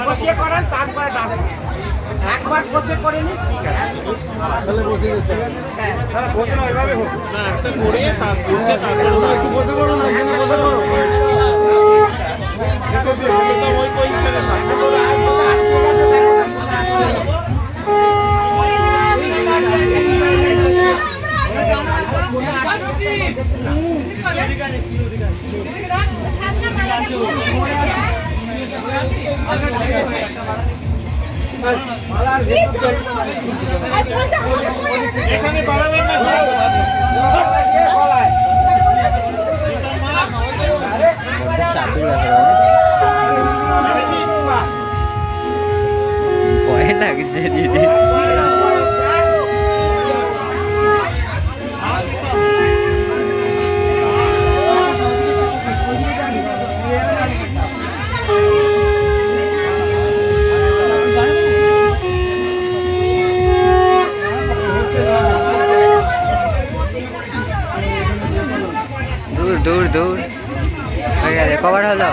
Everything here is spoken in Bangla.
বসিয়ে করেন তারপরে একবার বসে করে নি ঠিক আছে তাহলে বসে যেতে হ্যাঁ তাহলে বসে না ওইভাবে হোক না একটা করে তার বসে তারপরে একটু বসে পড়ো না এখানে বসে পড়ো এটা ওই পজিশনে থাকে এখানে বাড়াবেন না ভয় লাগছে দিদি দূর দূর দূর হয়ে গেছে কভার হলো।